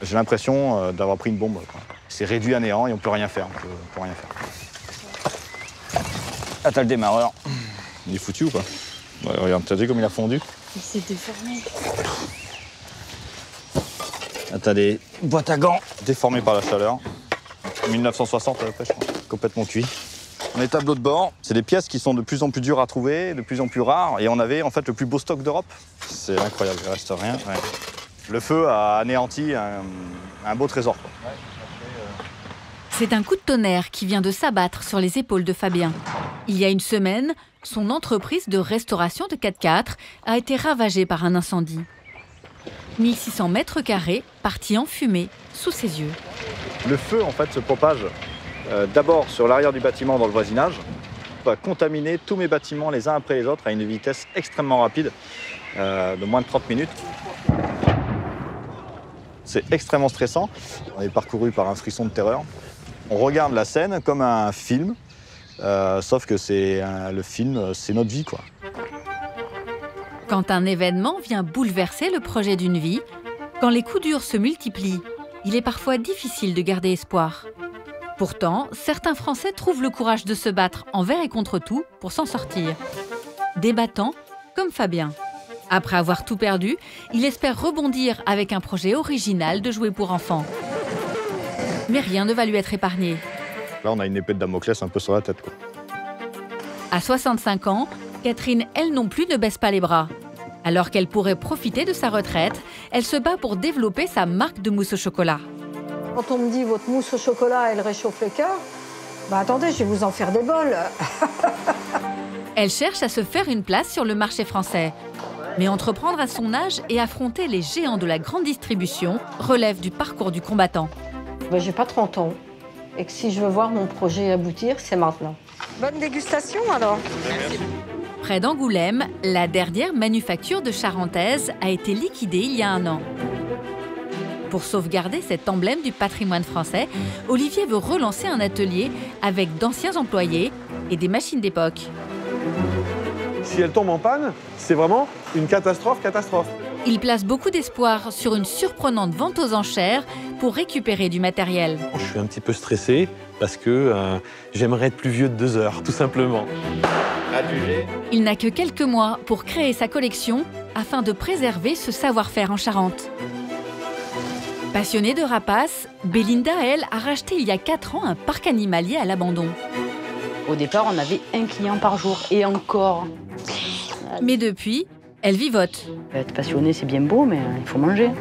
j'ai l'impression d'avoir pris une bombe. C'est réduit à néant et on ne peut rien faire. On peut rien faire. Ah, t'as le démarreur. Il est foutu ou pas? Ouais, regarde, t'as vu comme il a fondu? Il s'est déformé. Ah, t'as des boîtes à gants déformées par la chaleur. 1960 à peu près, je crois. Complètement cuit. Les tableaux de bord, c'est des pièces qui sont de plus en plus dures à trouver, de plus en plus rares. Et on avait en fait le plus beau stock d'Europe. C'est incroyable, il reste rien. Ouais. Le feu a anéanti un beau trésor, quoi. C'est un coup de tonnerre qui vient de s'abattre sur les épaules de Fabien. Il y a une semaine, son entreprise de restauration de 4x4 a été ravagée par un incendie. 1600 mètres carrés partis en fumée sous ses yeux. Le feu en fait se propage d'abord sur l'arrière du bâtiment dans le voisinage, va contaminer tous mes bâtiments les uns après les autres à une vitesse extrêmement rapide, de moins de 30 minutes. C'est extrêmement stressant. On est parcouru par un frisson de terreur. On regarde la scène comme un film, sauf que le film, c'est notre vie, quoi. Quand un événement vient bouleverser le projet d'une vie, quand les coups durs se multiplient, il est parfois difficile de garder espoir. Pourtant, certains Français trouvent le courage de se battre envers et contre tout pour s'en sortir. Des battants comme Fabien. Après avoir tout perdu, il espère rebondir avec un projet original de jouets pour enfants. Mais rien ne va lui être épargné. Là, on a une épée de Damoclès un peu sur la tête, quoi. À 65 ans, Catherine, elle non plus, ne baisse pas les bras. Alors qu'elle pourrait profiter de sa retraite, elle se bat pour développer sa marque de mousse au chocolat. Quand on me dit votre mousse au chocolat, elle réchauffe le cœur, bah attendez, je vais vous en faire des bols. Elle cherche à se faire une place sur le marché français. Mais entreprendre à son âge et affronter les géants de la grande distribution relève du parcours du combattant. Bah, j'ai pas 30 ans. Et que si je veux voir mon projet aboutir, c'est maintenant. Bonne dégustation alors. Près d'Angoulême, la dernière manufacture de Charentaise a été liquidée il y a un an. Pour sauvegarder cet emblème du patrimoine français, Olivier veut relancer un atelier avec d'anciens employés et des machines d'époque. Si elle tombe en panne, c'est vraiment une catastrophe. Il place beaucoup d'espoir sur une surprenante vente aux enchères pour récupérer du matériel. Je suis un petit peu stressé parce que j'aimerais être plus vieux de 2 heures, tout simplement. Il n'a que quelques mois pour créer sa collection afin de préserver ce savoir-faire en Charente. Passionnée de rapaces, Belinda, elle, a racheté il y a 4 ans un parc animalier à l'abandon. Au départ, on avait un client par jour, et encore. Mais depuis, elle vivote. Être passionné, c'est bien beau, mais il faut manger.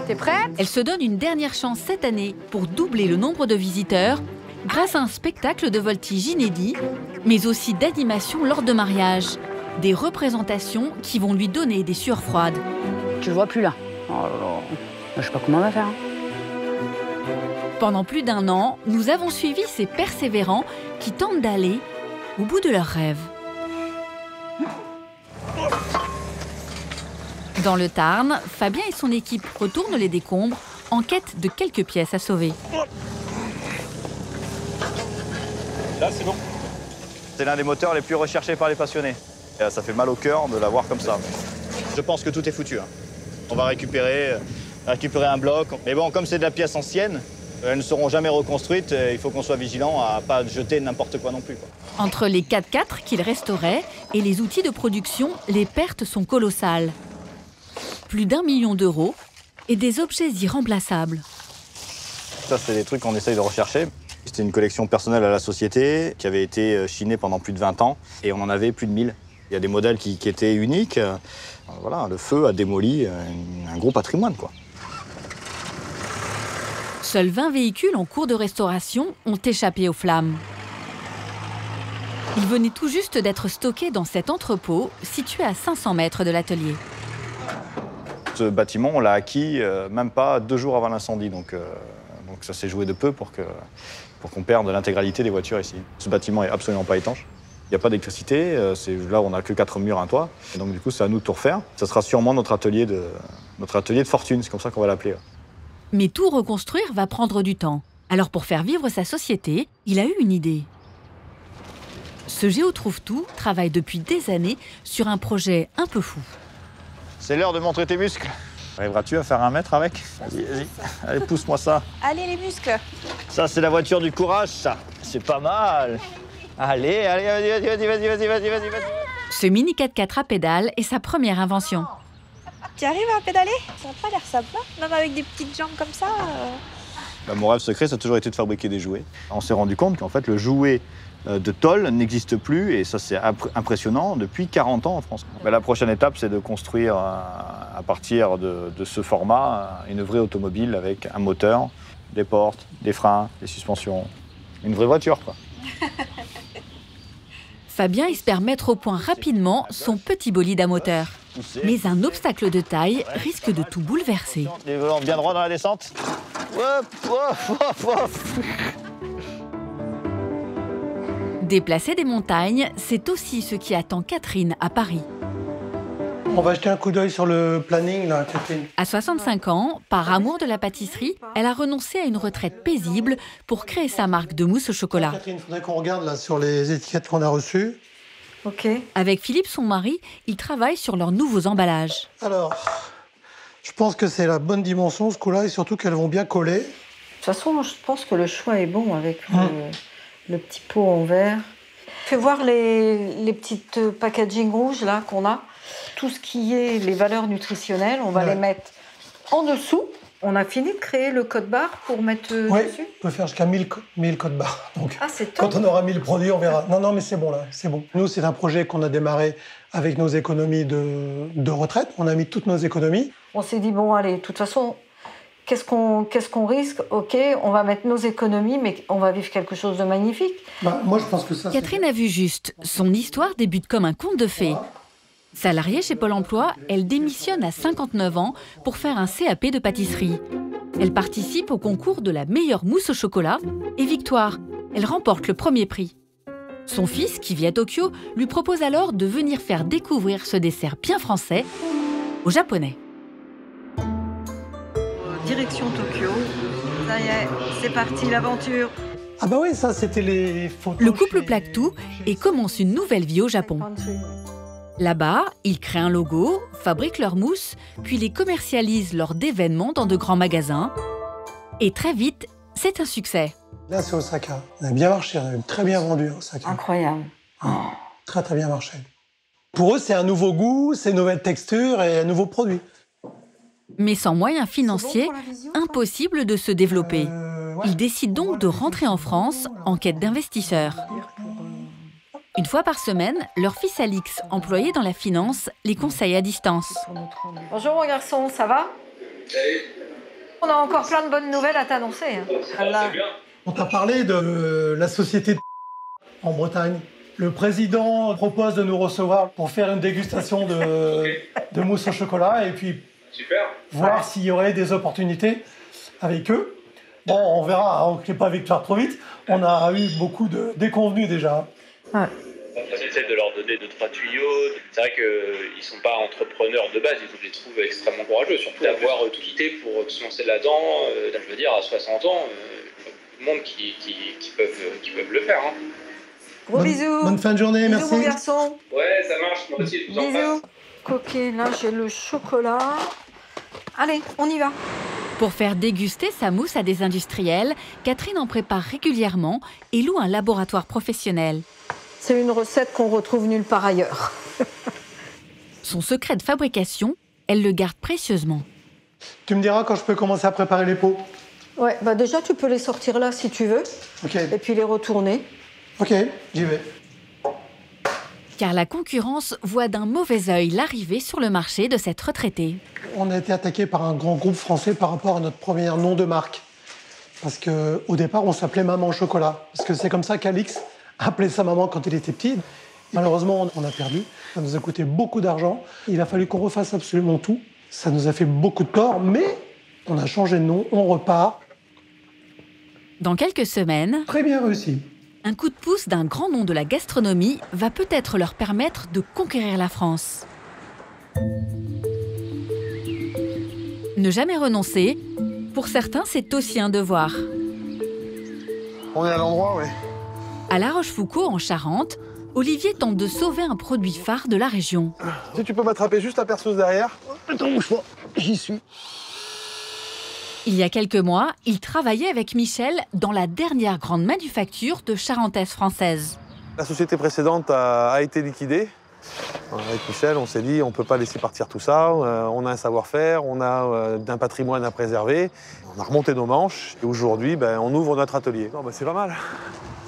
T'es prête? Elle se donne une dernière chance cette année pour doubler le nombre de visiteurs grâce à un spectacle de voltige inédit, mais aussi d'animation lors de mariage. Des représentations qui vont lui donner des sueurs froides. Tu le vois plus là. Oh là là. Je sais pas comment on va faire. Pendant plus d'1 an, nous avons suivi ces persévérants qui tentent d'aller au bout de leurs rêves. Dans le Tarn, Fabien et son équipe retournent les décombres en quête de quelques pièces à sauver. Là, c'est bon. C'est l'un des moteurs les plus recherchés par les passionnés. Et ça fait mal au cœur de la voir comme ça. Je pense que tout est foutu. On va récupérer un bloc. Mais bon, comme c'est de la pièce ancienne, elles ne seront jamais reconstruites. Il faut qu'on soit vigilant à ne pas jeter n'importe quoi non plus, quoi. Entre les 4x4 qu'il restaurait et les outils de production, les pertes sont colossales. Plus d'1 million d'euros et des objets irremplaçables. Ça, c'est des trucs qu'on essaye de rechercher. C'était une collection personnelle à la société qui avait été chinée pendant plus de 20 ans et on en avait plus de 1000. Il y a des modèles qui étaient uniques. Voilà, le feu a démoli un gros patrimoine, quoi. Seuls 20 véhicules en cours de restauration ont échappé aux flammes. Ils venaient tout juste d'être stockés dans cet entrepôt situé à 500 mètres de l'atelier. Ce bâtiment, on l'a acquis même pas 2 jours avant l'incendie, donc ça s'est joué de peu pour qu'on perde l'intégralité des voitures ici. Ce bâtiment est absolument pas étanche. Il n'y a pas d'électricité, là on n'a que 4 murs, un toit. Et donc du coup c'est à nous de tout refaire. Ça sera sûrement notre atelier de fortune, c'est comme ça qu'on va l'appeler. Mais tout reconstruire va prendre du temps. Alors pour faire vivre sa société, il a eu une idée. Ce Géotrouve-Tout travaille depuis des années sur un projet un peu fou. C'est l'heure de montrer tes muscles. Arriveras-tu à faire 1 mètre avec? Vas-y, vas-y. Allez, pousse-moi ça. Allez les muscles. Ça, c'est la voiture du courage, ça. C'est pas mal. Allez, vas-y. Ce mini 4x4 à pédales est sa première invention. Tu arrives à pédaler? Ça n'a pas l'air simple, hein, même avec des petites jambes comme ça. Bah, mon rêve secret, ça a toujours été de fabriquer des jouets. On s'est rendu compte qu'en fait, le jouet de tôle n'existe plus, et ça, c'est impressionnant, depuis 40 ans en France. Mais la prochaine étape, c'est de construire, à partir de ce format, une vraie automobile avec un moteur, des portes, des freins, des suspensions. Une vraie voiture, quoi. Fabien espère mettre au point rapidement son petit bolide à moteur. Mais un obstacle de taille risque de tout bouleverser. On vient droit dans la descente. Déplacer des montagnes, c'est aussi ce qui attend Catherine à Paris. On va jeter un coup d'œil sur le planning, là, Catherine. À 65 ans, par amour de la pâtisserie, elle a renoncé à une retraite paisible pour créer sa marque de mousse au chocolat. Catherine, il faudrait qu'on regarde là, sur les étiquettes qu'on a reçues. Ok. Avec Philippe, son mari, ils travaillent sur leurs nouveaux emballages. Alors, je pense que c'est la bonne dimension, ce coup-là, et surtout qu'elles vont bien coller. De toute façon, je pense que le choix est bon avec le petit pot en verre. Fais voir les petites packaging rouges là qu'on a. Tout ce qui est les valeurs nutritionnelles, on va les mettre en dessous. On a fini de créer le code barre pour mettre dessus. On peut faire jusqu'à 1000 codes barres. Donc, c'est top. quand on aura 1000 produits, on verra. Non, mais c'est bon là, c'est bon. Nous, c'est un projet qu'on a démarré avec nos économies de retraite. On a mis toutes nos économies. On s'est dit, bon, allez, de toute façon, qu'est-ce qu'on risque? Ok, on va mettre nos économies, mais on va vivre quelque chose de magnifique. Moi, je pense que ça. Catherine a vu juste. Son histoire débute comme un conte de fées. Salariée chez Pôle emploi, elle démissionne à 59 ans pour faire un CAP de pâtisserie. Elle participe au concours de la meilleure mousse au chocolat et victoire, elle remporte le premier prix. Son fils, qui vit à Tokyo, lui propose alors de venir faire découvrir ce dessert bien français aux Japonais. Direction Tokyo. Ça y est, c'est parti l'aventure. Ah bah oui, ça c'était les photos. Le couple plaque tout et commence une nouvelle vie au Japon. Là-bas, ils créent un logo, fabriquent leur mousse, puis les commercialisent lors d'événements dans de grands magasins. Et très vite, c'est un succès. Là, c'est Osaka. On a bien marché, on a très bien vendu à Osaka. Incroyable. Très, très bien marché. Pour eux, c'est un nouveau goût, c'est une nouvelle texture et un nouveau produit. Mais sans moyens financiers, impossible de se développer. Ils décident donc de rentrer en France en quête d'investisseurs. Une fois par semaine, leur fils Alix, employé dans la finance, les conseille à distance. Bonjour mon garçon, ça va? Salut. On a encore plein de bonnes nouvelles à t'annoncer. C'est bien. On t'a parlé de la société en Bretagne. Le président propose de nous recevoir pour faire une dégustation de mousse au chocolat et puis voir s'il y aurait des opportunités avec eux. Bon, on verra, on ne crée pas victoire trop vite. On a eu beaucoup de déconvenus déjà. Ouais. On essaie de leur donner 2-3 tuyaux. C'est vrai qu'ils ne sont pas entrepreneurs de base, je les trouve extrêmement courageux. Surtout d'avoir tout quitté pour se lancer là-dedans. Je veux dire, à 60 ans, tout le monde qui peuvent le faire. Hein. Gros bisous. Bonne fin de journée, bisous, merci. Mon garçon. Ouais, ça marche, moi aussi, je vous en passe. Ok, là j'ai le chocolat. Allez, on y va. Pour faire déguster sa mousse à des industriels, Catherine en prépare régulièrement et loue un laboratoire professionnel. C'est une recette qu'on retrouve nulle part ailleurs. Son secret de fabrication, elle le garde précieusement. Tu me diras quand je peux commencer à préparer les pots. Ouais, bah déjà tu peux les sortir là si tu veux. Ok. Et puis les retourner. Ok, j'y vais. Car la concurrence voit d'un mauvais œil l'arrivée sur le marché de cette retraitée. On a été attaqué par un grand groupe français par rapport à notre premier nom de marque. Parce qu'au départ, on s'appelait Maman Chocolat. Parce que c'est comme ça qu'Alix appelait sa maman quand il était petit. Malheureusement, on a perdu. Ça nous a coûté beaucoup d'argent. Il a fallu qu'on refasse absolument tout. Ça nous a fait beaucoup de tort, mais on a changé de nom, on repart. Dans quelques semaines, très bien réussi. Un coup de pouce d'un grand nom de la gastronomie va peut-être leur permettre de conquérir la France. Ne jamais renoncer, pour certains, c'est aussi un devoir. On est à l'endroit, ouais. À La Rochefoucauld, en Charente, Olivier tente de sauver un produit phare de la région. Si tu peux m'attraper juste la perceuse derrière. Attends, bouge pas. j'y suis. Il y a quelques mois, il travaillait avec Michel dans la dernière grande manufacture de charentaise française. La société précédente a été liquidée. Avec Michel, on s'est dit on ne peut pas laisser partir tout ça. On a un savoir-faire, on a un patrimoine à préserver. On a remonté nos manches et aujourd'hui, on ouvre notre atelier. C'est pas mal.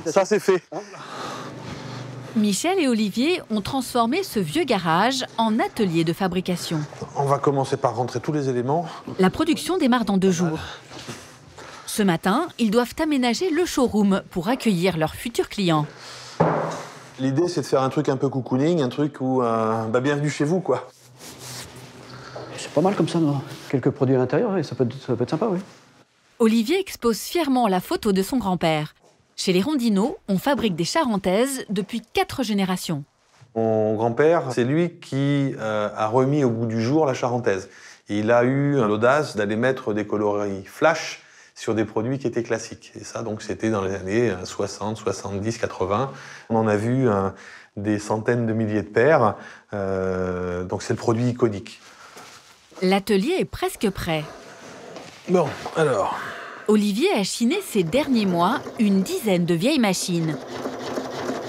Ça, c'est fait. Michel et Olivier ont transformé ce vieux garage en atelier de fabrication. On va commencer par rentrer tous les éléments. La production démarre dans 2 jours. Ce matin, ils doivent aménager le showroom pour accueillir leurs futurs clients. L'idée, c'est de faire un truc un peu cocooning, un truc où bienvenue chez vous, quoi. C'est pas mal comme ça, non? Quelques produits à l'intérieur, et ça peut être sympa, oui. Olivier expose fièrement la photo de son grand-père. Chez les Rondineaux, on fabrique des charentaises depuis 4 générations. Mon grand-père, c'est lui qui a remis au goût du jour la charentaise. Et il a eu l'audace d'aller mettre des coloris flash sur des produits qui étaient classiques. Et ça, donc, c'était dans les années 60, 70, 80. On en a vu des centaines de milliers de paires. Donc, c'est le produit iconique. L'atelier est presque prêt. Bon, alors... Olivier a chiné ces derniers mois une dizaine de vieilles machines.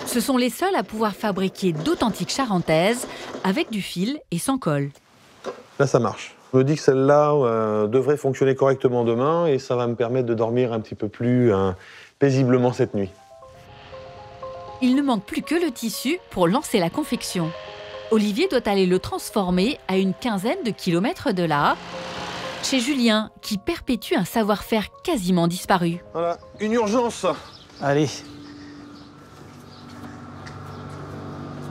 Ce sont les seuls à pouvoir fabriquer d'authentiques charentaises avec du fil et sans colle. Là, ça marche. Je me dis que celle-là devrait fonctionner correctement demain et ça va me permettre de dormir un petit peu plus paisiblement cette nuit. Il ne manque plus que le tissu pour lancer la confection. Olivier doit aller le transformer à une quinzaine de kilomètres de là, chez Julien, qui perpétue un savoir-faire quasiment disparu. Voilà, une urgence. Allez.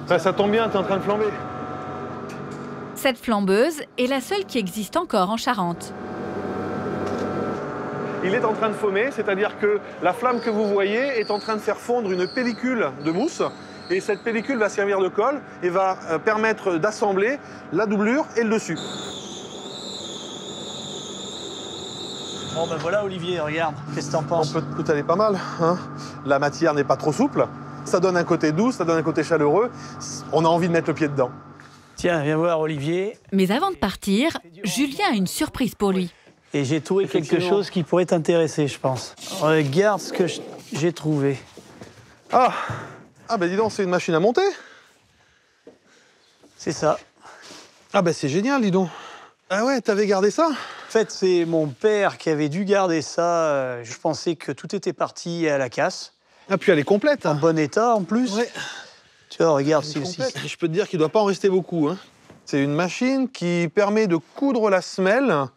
Ça tombe bien, t'es en train de flamber. Cette flambeuse est la seule qui existe encore en Charente. Il est en train de foamer, c'est-à-dire que la flamme que vous voyez est en train de faire fondre une pellicule de mousse. Et cette pellicule va servir de colle et va permettre d'assembler la doublure et le dessus. Bon voilà Olivier, regarde, qu'est-ce que t'en penses? On peut aller pas mal, hein. La matière n'est pas trop souple, ça donne un côté doux, ça donne un côté chaleureux, on a envie de mettre le pied dedans. Tiens, viens voir Olivier. Mais avant de partir, Julien a une surprise pour lui. Et j'ai trouvé quelque chose qui pourrait t'intéresser, je pense. Regarde ce que j'ai trouvé. Ah dis donc, c'est une machine à monter. C'est ça. Ah c'est génial, dis donc. Ah ouais, t'avais gardé ça? En fait, c'est mon père qui avait dû garder ça. Je pensais que tout était parti à la casse. Ah, puis elle est complète. En bon état, en plus. Ouais. Tu vois, regarde celle-ci. Je peux te dire qu'il ne doit pas en rester beaucoup, hein. C'est une machine qui permet de coudre la semelle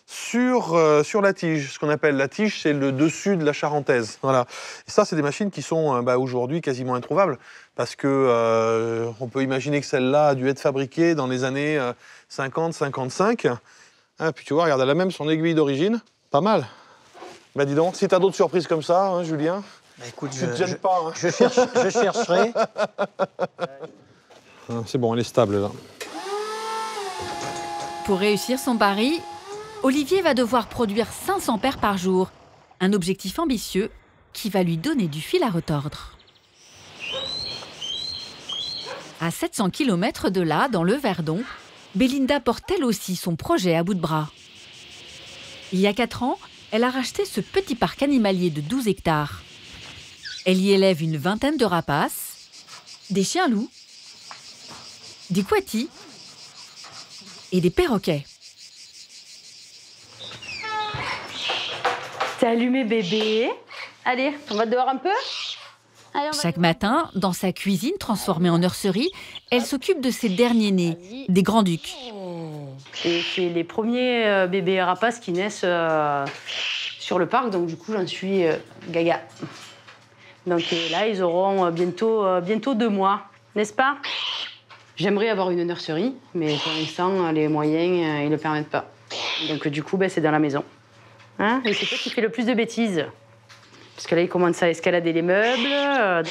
sur la tige. Ce qu'on appelle la tige, c'est le dessus de la charentaise. Voilà. Et ça, c'est des machines qui sont aujourd'hui quasiment introuvables. Parce que on peut imaginer que celle-là a dû être fabriquée dans les années 50, 55. Ah, puis tu vois, regarde, elle a même son aiguille d'origine. Pas mal. Dis donc, si t'as d'autres surprises comme ça, hein, Julien, écoute, tu te gênes pas. Hein. Je chercherai. C'est bon, elle est stable, là. Pour réussir son pari, Olivier va devoir produire 500 paires par jour. Un objectif ambitieux qui va lui donner du fil à retordre. À 700 km de là, dans le Verdon, Belinda porte elle aussi son projet à bout de bras. Il y a 4 ans, elle a racheté ce petit parc animalier de 12 hectares. Elle y élève une vingtaine de rapaces, des chiens-loups, des couatis et des perroquets. T'as allumé bébé. Allez, on va dehors un peu. Allez, Chaque matin, dans sa cuisine transformée en nurserie, elle s'occupe de ses derniers nés, des grands-ducs. Et c'est les premiers bébés rapaces qui naissent sur le parc, donc du coup j'en suis gaga. Donc là ils auront bientôt 2 mois, n'est-ce pas? J'aimerais avoir une nurserie, mais pour l'instant les moyens ils le permettent pas. Donc du coup c'est dans la maison. Hein? Et c'est toi qui fais le plus de bêtises. Parce que là ils commencent à escalader les meubles.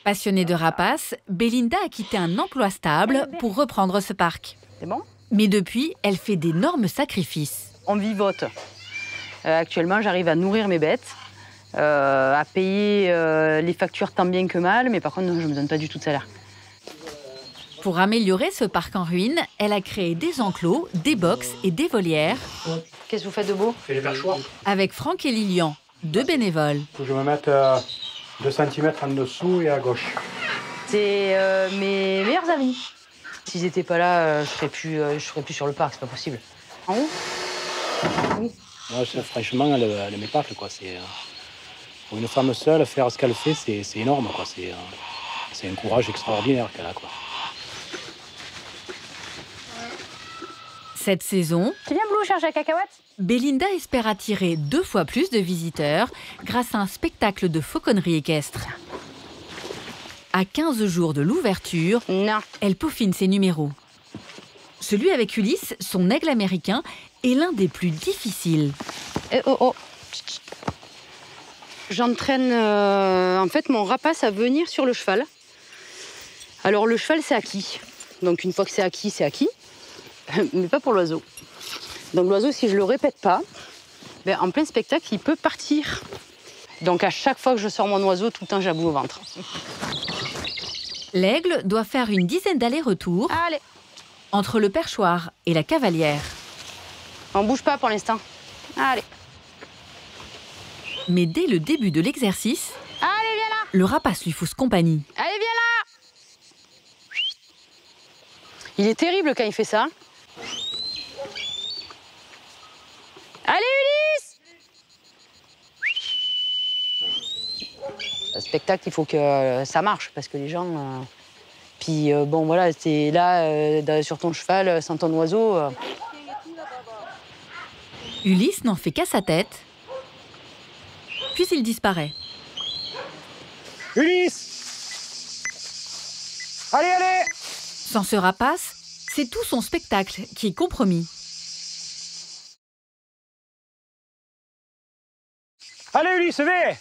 Passionnée de rapaces, Belinda a quitté un emploi stable pour reprendre ce parc. C'est bon? Mais depuis, elle fait d'énormes sacrifices. On vivote. Actuellement, j'arrive à nourrir mes bêtes, à payer les factures tant bien que mal, mais par contre, je ne me donne pas du tout de salaire. Pour améliorer ce parc en ruine, elle a créé des enclos, des box et des volières. Qu'est-ce que vous faites de beau? Je fais les perchoirs. Avec Franck et Lilian, 2 bénévoles. Il faut que je me mette 2 cm en dessous et à gauche. C'est mes meilleurs amis. S'ils n'étaient pas là, je serais plus sur le parc, c'est pas possible. En haut? Oui. Moi, franchement, elle m'épate, quoi. Pour une femme seule, faire ce qu'elle fait, c'est énorme, quoi. C'est un courage extraordinaire qu'elle a, quoi. Cette saison, Tu viens, Blue, chercher la cacahuète? Belinda espère attirer 2 fois plus de visiteurs grâce à un spectacle de fauconnerie équestre. À 15 jours de l'ouverture, Non. elle peaufine ses numéros. Celui avec Ulysse, son aigle américain, est l'un des plus difficiles. Oh. J'entraîne en fait mon rapace à venir sur le cheval. Alors le cheval, c'est acquis. Donc une fois que c'est acquis, mais pas pour l'oiseau. Donc l'oiseau, si je le répète pas, en plein spectacle, il peut partir. Donc à chaque fois que je sors mon oiseau, tout le temps j'aboue au ventre. L'aigle doit faire une dizaine d'allers-retours Allez, entre le perchoir et la cavalière. on bouge pas pour l'instant. Allez, Mais dès le début de l'exercice, allez, viens là. le rapace lui fausse compagnie. Allez, viens là. Il est terrible quand il fait ça. Allez, Ulysse! Le spectacle, il faut que ça marche parce que les gens. Puis bon, voilà, c'est là, sur ton cheval, sans ton oiseau. Ulysse n'en fait qu'à sa tête, puis il disparaît. Ulysse! Allez! Sans ce rapace, c'est tout son spectacle qui est compromis. Allez, Ulysse, vais!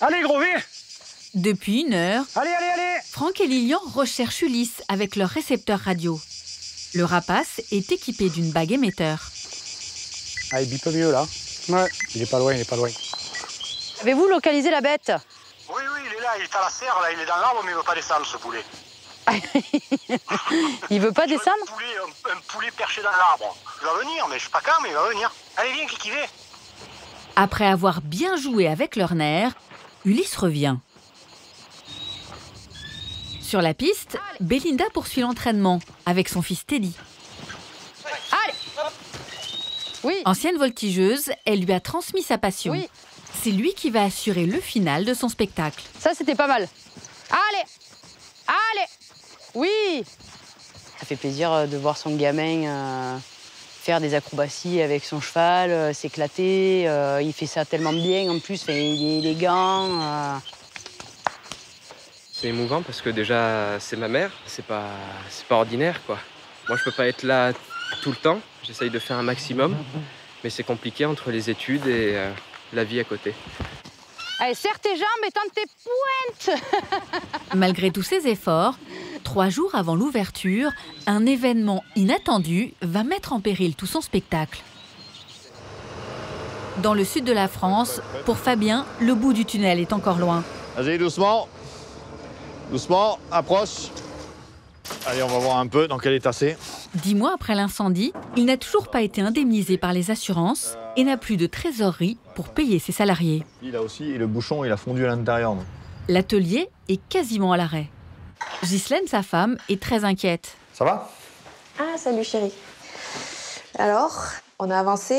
Allez, gros, vais! Depuis 1 heure, Allez! Franck et Lilian recherchent Ulysse avec leur récepteur radio. Le rapace est équipé d'une bague émetteur. Ah, il bip mieux, là. Ouais. Il est pas loin. Avez-vous localisé la bête? Oui, il est là, il est à la serre, là, il est dans l'arbre, mais il ne veut pas descendre, ce poulet. Il veut pas descendre? Un poulet perché dans l'arbre. Il va venir, mais je sais pas quand, mais il va venir. Allez, viens, Kiki, viens. Après avoir bien joué avec leurs nerfs, Ulysse revient. Sur la piste, Belinda poursuit l'entraînement avec son fils Teddy. Allez! Oui. Ancienne voltigeuse, elle lui a transmis sa passion. Oui. C'est lui qui va assurer le final de son spectacle. Ça, c'était pas mal. Allez! Oui! Ça fait plaisir de voir son gamin faire des acrobaties avec son cheval, s'éclater. Il fait ça tellement bien, en plus, il est élégant. C'est émouvant parce que déjà, c'est ma mère, c'est pas ordinaire, quoi. Moi, je peux pas être là tout le temps. J'essaye de faire un maximum, mais c'est compliqué entre les études et la vie à côté. Allez, serre tes jambes et tente tes pointes. Malgré tous ses efforts, 3 jours avant l'ouverture, un événement inattendu va mettre en péril tout son spectacle. Dans le sud de la France, pour Fabien, le bout du tunnel est encore loin. Vas-y, doucement. Doucement, approche. Allez, on va voir un peu dans quel état c'est. 10 mois après l'incendie, il n'a toujours pas été indemnisé par les assurances et n'a plus de trésorerie pour payer ses salariés. Il a aussi, et le bouchon, il a fondu à l'intérieur. L'atelier est quasiment à l'arrêt. Ghislaine, sa femme, est très inquiète. Ça va? Ah, salut chérie. Alors, on a avancé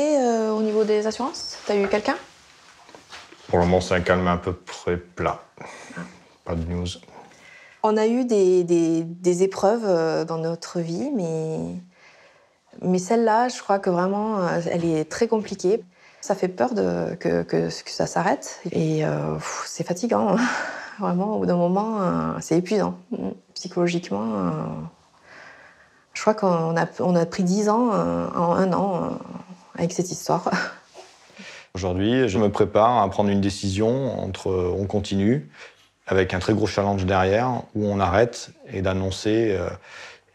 au niveau des assurances? T'as eu quelqu'un? Pour le moment, c'est un calme à peu près plat. Pas de news. On a eu des épreuves dans notre vie, mais celle-là, je crois que vraiment, elle est très compliquée. Ça fait peur que ça s'arrête. Et c'est fatigant. Vraiment, au bout d'un moment, c'est épuisant. Psychologiquement, je crois qu'on a pris 10 ans en 1 an avec cette histoire. Aujourd'hui, je me prépare à prendre une décision entre on continue, avec un très gros challenge derrière, où on arrête et d'annoncer,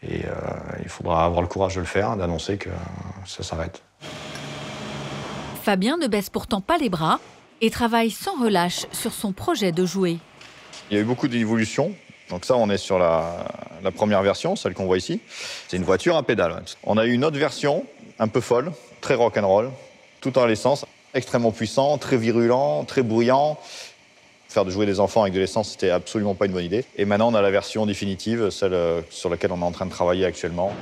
il faudra avoir le courage de le faire, d'annoncer que ça s'arrête. Fabien ne baisse pourtant pas les bras et travaille sans relâche sur son projet de jouer. Il y a eu beaucoup d'évolutions Donc ça, on est sur la première version, celle qu'on voit ici. C'est une voiture à pédales. On a eu une autre version, un peu folle, très rock'n'roll, tout en l'essence, extrêmement puissant, très virulent, très bruyant. Faire de jouer des enfants avec de l'essence, c'était absolument pas une bonne idée. Et maintenant, on a la version définitive, celle sur laquelle on est en train de travailler actuellement.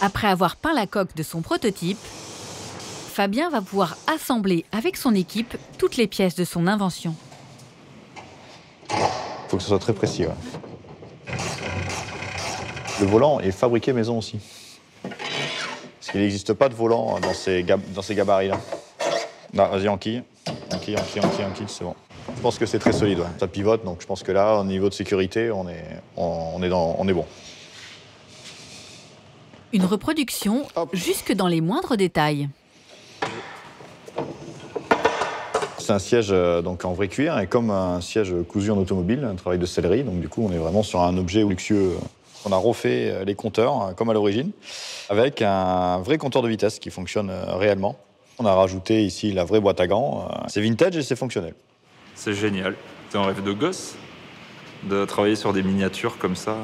Après avoir peint la coque de son prototype, Fabien va pouvoir assembler avec son équipe toutes les pièces de son invention. Il faut que ce soit très précis. Ouais. Le volant est fabriqué maison aussi. Parce qu'il n'existe pas de volant dans ces gabarits-là. Là, vas-y, enquille, c'est bon. Je pense que c'est très solide, ouais. Ça pivote, donc je pense que là, au niveau de sécurité, on est bon. Une reproduction jusque dans les moindres détails. C'est un siège donc en vrai cuir et comme un siège cousu en automobile, un travail de sellerie. Donc du coup, on est vraiment sur un objet luxueux. On a refait les compteurs comme à l'origine, avec un vrai compteur de vitesse qui fonctionne réellement. On a rajouté ici la vraie boîte à gants. C'est vintage et c'est fonctionnel. C'est génial. C'est un rêve de gosse de travailler sur des miniatures comme ça.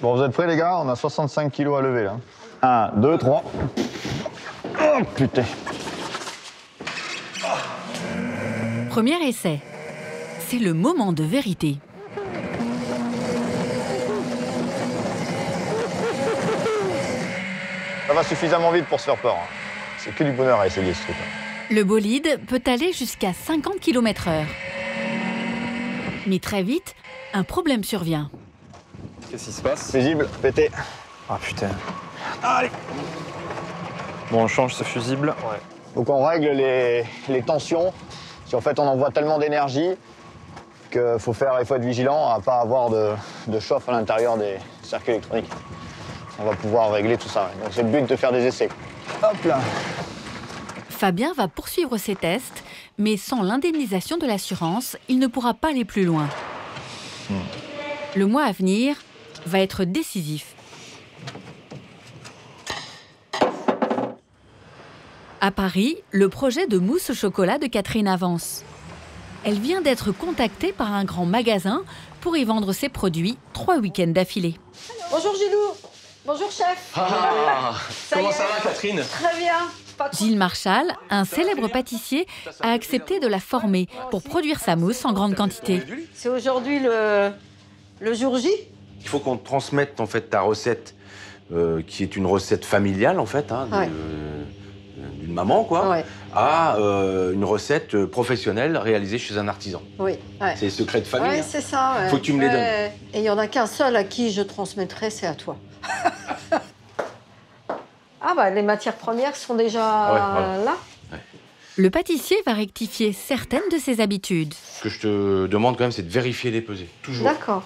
Bon, vous êtes prêts les gars? On a 65 kilos à lever là. 1, 2, 3. Oh putain. Premier essai. C'est le moment de vérité. Ça va suffisamment vite pour se faire peur. C'est que du bonheur à essayer ce truc. Le bolide peut aller jusqu'à 50 km/h. Mais très vite, un problème survient. Qu'est-ce qui se passe? Fusible, pété. Ah putain. Allez. Bon, on change ce fusible. Ouais. Donc on règle les tensions. Si en fait on envoie tellement d'énergie qu'il faut être vigilant à ne pas avoir de chauffe à l'intérieur des circuits électroniques. On va pouvoir régler tout ça. Donc c'est le but de faire des essais. Hop là. Fabien va poursuivre ses tests, mais sans l'indemnisation de l'assurance, il ne pourra pas aller plus loin. Le mois à venir va être décisif. À Paris, le projet de mousse au chocolat de Catherine avance. Elle vient d'être contactée par un grand magasin pour y vendre ses produits 3 week-ends d'affilée. Bonjour Gilou. Bonjour chef. Comment ça va Catherine? Très bien. Gilles Marchal, un célèbre pâtissier, a accepté de la former pour produire sa mousse en grande quantité. C'est aujourd'hui le jour J. Il faut qu'on transmette en fait ta recette, qui est une recette familiale en fait, hein, d'une maman quoi, Ouais. à une recette professionnelle réalisée chez un artisan. Oui. Ouais. C'est secret de famille. Oui, hein. c'est ça. Ouais. Faut que tu me les donnes. Et il n'y en a qu'un seul à qui je transmettrai, c'est à toi. Ah bah les matières premières sont déjà là. Le pâtissier va rectifier certaines de ses habitudes. Ce que je te demande quand même, c'est de vérifier les pesées. Toujours. D'accord.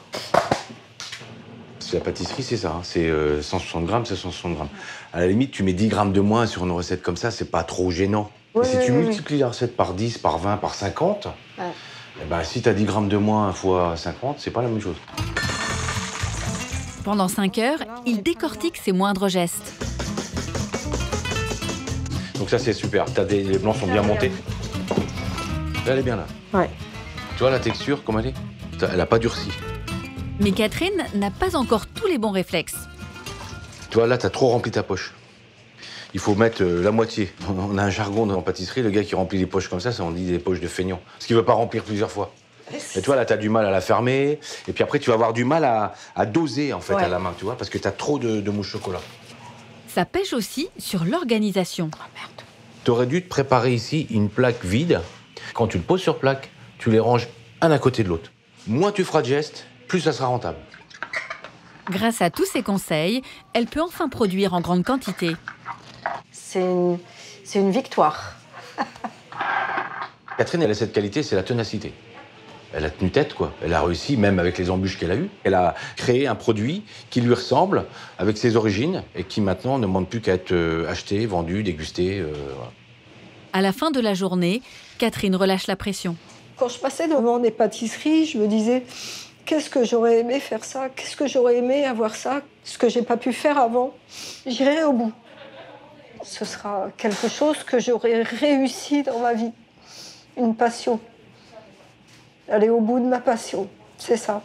Parce que la pâtisserie, c'est ça. Hein. C'est 160 grammes, c'est 160 grammes. À la limite, tu mets 10 grammes de moins sur une recette comme ça, c'est pas trop gênant. Oui, Mais si oui, tu oui, multiplies la recette par 10, par 20, par 50, eh ben, si tu as 10 grammes de moins fois 50, c'est pas la même chose. Pendant 5 heures, il décortique ses moindres gestes. Donc ça, c'est super. Les blancs sont bien montés. Là, elle est bien là. Ouais. Tu vois la texture, comment elle est? Elle n'a pas durci. Mais Catherine n'a pas encore tous les bons réflexes. Tu vois, là, tu as trop rempli ta poche. Il faut mettre la moitié. On a un jargon en pâtisserie, le gars qui remplit les poches comme ça on dit des poches de feignant. Parce qu'il ne veut pas remplir plusieurs fois. Et toi, là, tu as du mal à la fermer. Et puis après, tu vas avoir du mal à doser, en fait, à la main, tu vois, parce que tu as trop de mousse chocolat. Ça pêche aussi sur l'organisation. Oh merde. Tu aurais dû te préparer ici une plaque vide. Quand tu le poses sur plaque, tu les ranges un à côté de l'autre. Moins tu feras de gestes, plus ça sera rentable. Grâce à tous ces conseils, elle peut enfin produire en grande quantité. C'est une victoire. Catherine, elle a cette qualité, c'est la ténacité. Elle a tenu tête, quoi. Elle a réussi, même avec les embûches qu'elle a eues. Elle a créé un produit qui lui ressemble, avec ses origines, et qui maintenant ne demande plus qu'à être acheté, vendu, dégusté. Voilà. À la fin de la journée, Catherine relâche la pression. Quand je passais devant des pâtisseries, je me disais qu'est-ce que j'aurais aimé faire ça? Qu'est-ce que j'aurais aimé avoir ça? Ce que j'ai pas pu faire avant, j'irai au bout. Ce sera quelque chose que j'aurais réussi dans ma vie. une passion. Aller au bout de ma passion, c'est ça.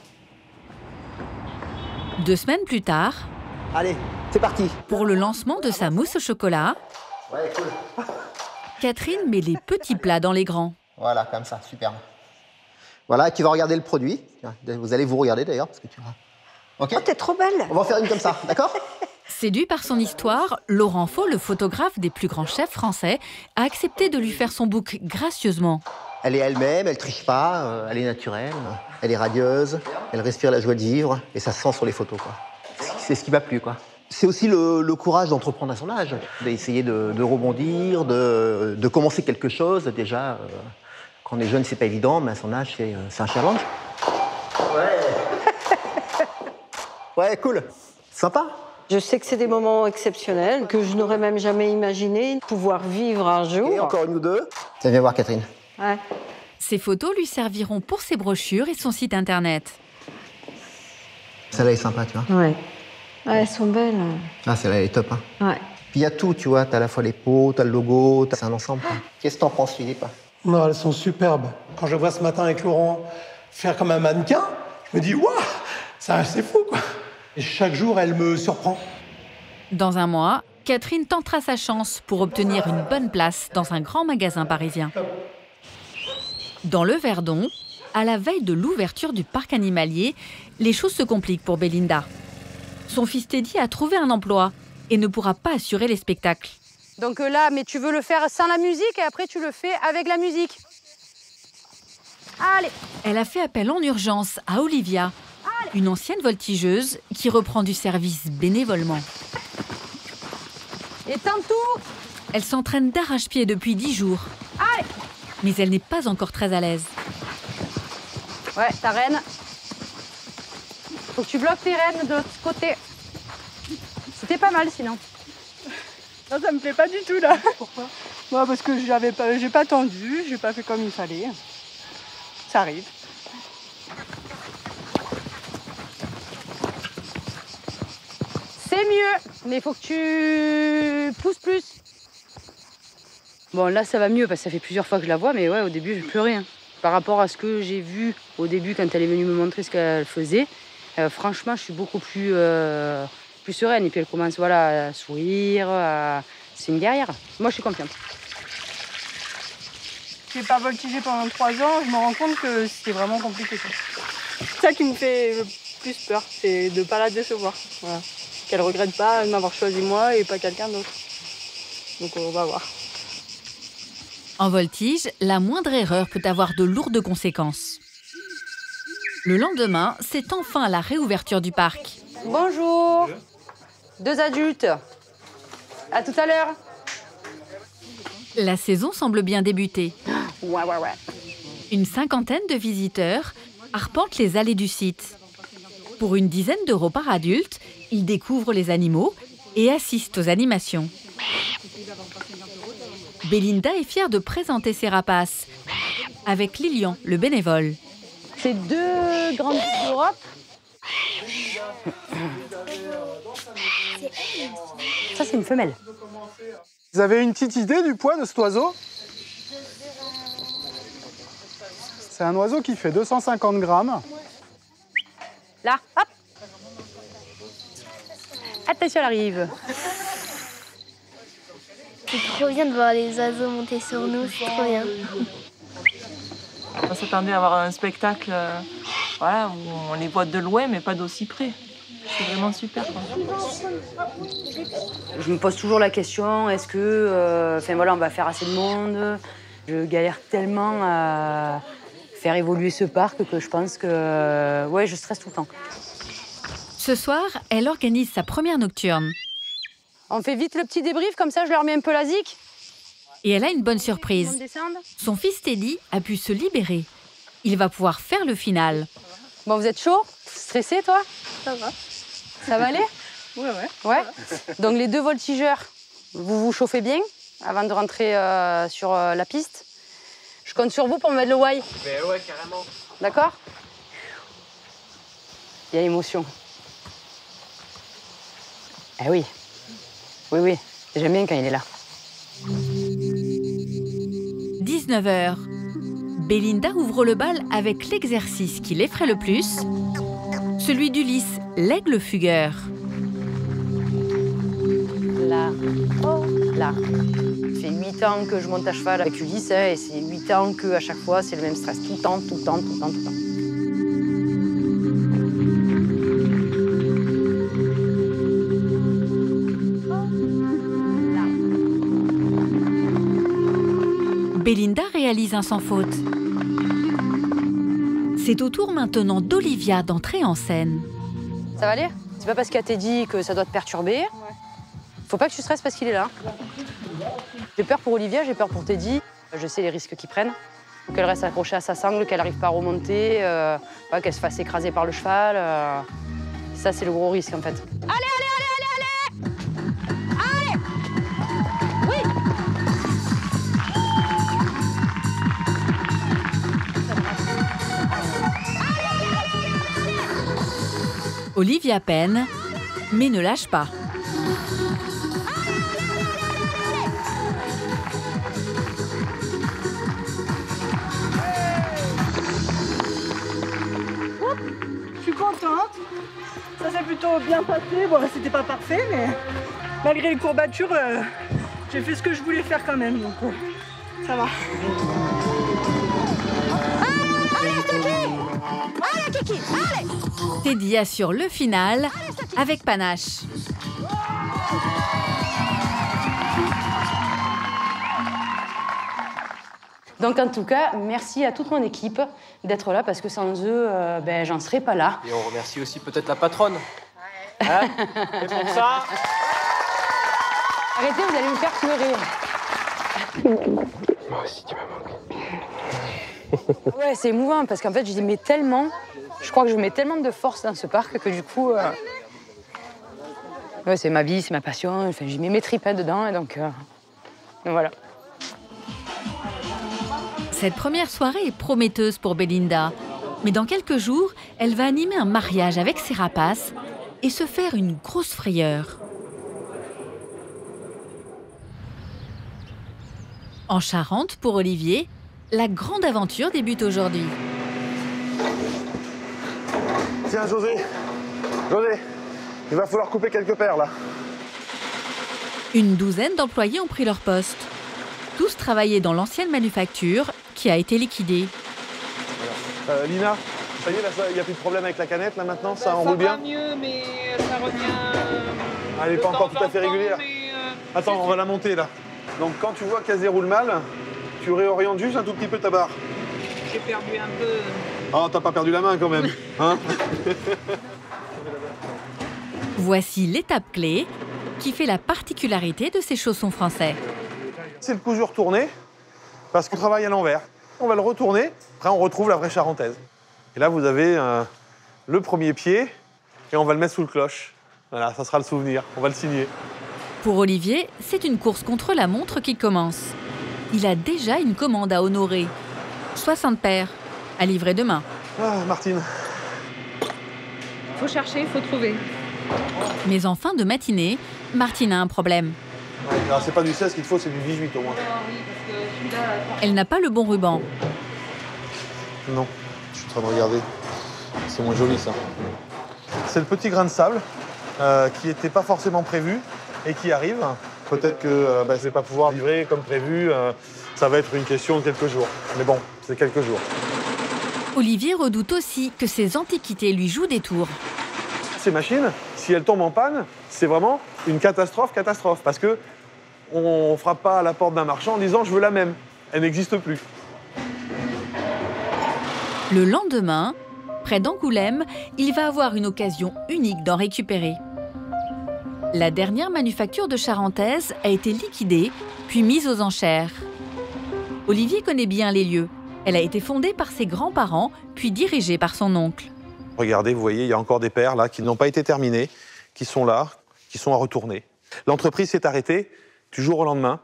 2 semaines plus tard, allez, c'est parti. Pour le lancement de sa mousse au chocolat, Ouais, cool. Catherine met les petits plats dans les grands. Voilà, comme ça, super. Voilà, et tu vas regarder le produit. Vous allez vous regarder d'ailleurs, parce que tu vas... Ok. Oh, t'es trop belle. On va en faire une comme ça, d'accord? Séduit par son histoire, Laurent Faux, le photographe des plus grands chefs français, a accepté de lui faire son book gracieusement. Elle est elle-même, elle triche pas, elle est naturelle, elle est radieuse, elle respire la joie de vivre, et ça se sent sur les photos, quoi. C'est ce qui m'a plu, quoi. C'est aussi le courage d'entreprendre à son âge, d'essayer de rebondir, de commencer quelque chose. Déjà, quand on est jeune, c'est pas évident, mais à son âge, c'est un challenge. Ouais. Ouais, cool. Sympa. Je sais que c'est des moments exceptionnels que je n'aurais même jamais imaginé pouvoir vivre un jour. Et encore une ou deux. Viens voir, Catherine. Ouais. Ces photos lui serviront pour ses brochures et son site internet. Celle-là est sympa, tu vois. Ouais. Ouais, elles sont belles. Ah, celle-là, elle est top, hein. Ouais. Puis il y a tout, tu vois. T'as à la fois les pots, t'as le logo, c'est un ensemble, quoi. Qu'est-ce que t'en penses, Philippe? Non, elles sont superbes. Quand je vois ce matin avec Laurent faire comme un mannequin, je me dis, waouh, c'est fou, quoi. Et chaque jour, elle me surprend. Dans un mois, Catherine tentera sa chance pour obtenir une bonne place dans un grand magasin parisien. Dans le Verdon, à la veille de l'ouverture du parc animalier, les choses se compliquent pour Belinda. Son fils Teddy a trouvé un emploi et ne pourra pas assurer les spectacles. Donc là, mais tu veux le faire sans la musique et après tu le fais avec la musique. Allez. Elle a fait appel en urgence à Olivia, une ancienne voltigeuse qui reprend du service bénévolement. Et tout. Elle s'entraîne d'arrache-pied depuis 10 jours. Allez. Mais elle n'est pas encore très à l'aise. Ouais, ta reine. Faut que tu bloques tes rênes de l'autre côté. C'était pas mal sinon. Non, ça me plaît pas du tout là. Pourquoi? Bah, parce que j'ai pas tendu, j'ai pas fait comme il fallait. Ça arrive. C'est mieux, mais il faut que tu pousses plus. Bon, là, ça va mieux parce que ça fait plusieurs fois que je la vois, mais ouais, au début, je pleurais. Hein. Par rapport à ce que j'ai vu au début quand elle est venue me montrer ce qu'elle faisait, franchement, je suis beaucoup plus sereine. Et puis, elle commence voilà, à sourire. C'est une guerrière. Moi, je suis confiante. J'ai pas voltigé pendant 3 ans, je me rends compte que c'est vraiment compliqué. C'est ça qui me fait le plus peur, c'est de pas la décevoir. Voilà. Qu'elle regrette pas de m'avoir choisi moi et pas quelqu'un d'autre. Donc on va voir. En voltige, la moindre erreur peut avoir de lourdes conséquences. Le lendemain, c'est enfin la réouverture du parc. Bonjour. 2 adultes. À tout à l'heure. La saison semble bien débuter. Ouais. Une 50aine de visiteurs arpentent les allées du site. Pour une dizaine d'euros par adulte, ils découvrent les animaux et assistent aux animations. Belinda est fière de présenter ses rapaces avec Lilian, le bénévole. C'est 2 grandes villes d'Europe. Ça, c'est une femelle. Vous avez une petite idée du poids de cet oiseau? C'est un oiseau qui fait 250 grammes. Là, hop. Attention, elle arrive. C'est trop bien de voir les oiseaux monter sur nous, c'est trop bien. On s'attendait à avoir un spectacle voilà, où on les voit de loin, mais pas d'aussi près. C'est vraiment super. Quoi. Je me pose toujours la question, est-ce que on va faire assez de monde? Je galère tellement à faire évoluer ce parc que je pense que je stresse tout le temps. Ce soir, elle organise sa première nocturne. On fait vite le petit débrief, comme ça je leur mets un peu la zik. Et elle a une bonne surprise. Son fils Teddy a pu se libérer. Il va pouvoir faire le final. Bon, vous êtes chaud? Stressé, toi? Ça va. Ça va aller? Ouais. Donc les 2 voltigeurs, vous vous chauffez bien avant de rentrer sur la piste. Je compte sur vous pour me mettre le why. Ben ouais, carrément. D'accord? Il y a l'émotion. Eh oui. Oui. J'aime bien quand il est là. 19h. Belinda ouvre le bal avec l'exercice qui l'effraie le plus, celui d'Ulysse, l'aigle fugueur. Là, oh, là. Ça fait 8 ans que je monte à cheval avec Ulysse, et c'est 8 ans qu'à chaque fois, c'est le même stress. Tout le temps, tout le temps, tout le temps, tout le temps. Belinda réalise un sans faute. C'est au tour maintenant d'Olivia d'entrer en scène. Ça va aller? C'est pas parce qu'elle t'a dit que ça doit te perturber. Faut pas que tu stresses parce qu'il est là. J'ai peur pour Olivia, j'ai peur pour Teddy. Je sais les risques qu'ils prennent. Qu'elle reste accrochée à sa sangle, qu'elle n'arrive pas à remonter, qu'elle se fasse écraser par le cheval. Ça, c'est le gros risque en fait. Allez, allez, allez, allez, allez! Allez! Oui! Olivia peine, mais ne lâche pas. Je suis contente. Ça s'est plutôt bien passé. Bon, c'était pas parfait, mais malgré les courbatures, j'ai fait ce que je voulais faire quand même. Donc, ça va. Allez, Kiki! Allez, Kiki! Allez! Teddy assure le final avec panache. Donc en tout cas, merci à toute mon équipe d'être là parce que sans eux, j'en serais pas là. Et on remercie aussi peut-être la patronne. Hein? Et pour ça... Arrêtez, vous allez me faire pleurer. Moi aussi, tu me manques. Ouais, c'est émouvant parce qu'en fait, je mets tellement... Je crois que je mets tellement de force dans ce parc que du coup... Ouais, c'est ma vie, c'est ma passion. Enfin, j'y mets mes tripes dedans et donc voilà. Cette première soirée est prometteuse pour Belinda. Mais dans quelques jours, elle va animer un mariage avec ses rapaces et se faire une grosse frayeur. En Charente, pour Olivier, la grande aventure débute aujourd'hui. Tiens, José, il va falloir couper quelques paires, là. Une douzaine d'employés ont pris leur poste. Tous travaillaient dans l'ancienne manufacture qui a été liquidée. Lina, ça y est, là, il n'y a plus de problème avec la canette, là, maintenant? Ça enroule bien? Ça va mieux, mais ça revient... Elle n'est pas encore tout à fait régulière. Attends, on va la monter, là. Donc, quand tu vois qu'elle se déroule mal, tu réorientes juste un tout petit peu ta barre. J'ai perdu un peu... Oh, t'as pas perdu la main, quand même, hein? Voici l'étape clé qui fait la particularité de ces chaussons français. C'est le cousu retourné, parce qu'on travaille à l'envers. On va le retourner, après on retrouve la vraie charentaise. Et là, vous avez le premier pied, et on va le mettre sous le cloche. Voilà, ça sera le souvenir, on va le signer. Pour Olivier, c'est une course contre la montre qui commence. Il a déjà une commande à honorer. 60 paires, à livrer demain. Ah, Martine. Faut chercher, faut trouver. Mais en fin de matinée, Martine a un problème. Ouais, c'est pas du 16 qu'il faut, c'est du 18 au moins. Elle n'a pas le bon ruban. Non, je suis en train de regarder. C'est moins joli, ça. C'est le petit grain de sable qui n'était pas forcément prévu et qui arrive. Peut-être que je ne vais pas pouvoir livrer comme prévu. Ça va être une question de quelques jours. Mais bon, c'est quelques jours. Olivier redoute aussi que ces antiquités lui jouent des tours. Ces machines, si elles tombent en panne, c'est vraiment une catastrophe. Parce que on ne frappe pas à la porte d'un marchand en disant « je veux la même ». Elle n'existe plus. Le lendemain, près d'Angoulême, il va avoir une occasion unique d'en récupérer. La dernière manufacture de Charentaise a été liquidée, puis mise aux enchères. Olivier connaît bien les lieux. Elle a été fondée par ses grands-parents, puis dirigée par son oncle. Regardez, vous voyez, il y a encore des paires là qui n'ont pas été terminées, qui sont là, qui sont à retourner. L'entreprise s'est arrêtée du jour au lendemain.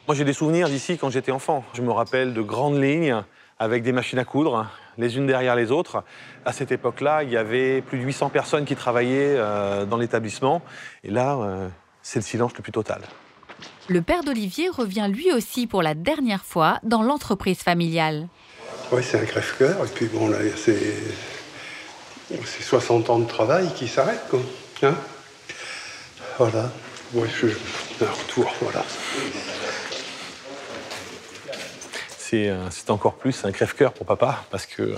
Moi, j'ai des souvenirs d'ici quand j'étais enfant. Je me rappelle de grandes lignes avec des machines à coudre, les unes derrière les autres. À cette époque-là, il y avait plus de 800 personnes qui travaillaient dans l'établissement. Et là, c'est le silence le plus total. Le père d'Olivier revient lui aussi pour la dernière fois dans l'entreprise familiale. Oui, c'est un crève-cœur. Et puis bon, là, c'est 60 ans de travail qui s'arrêtent, quoi. Hein, voilà. Ouais, un retour, voilà. C'est encore plus un crève-cœur pour papa, parce que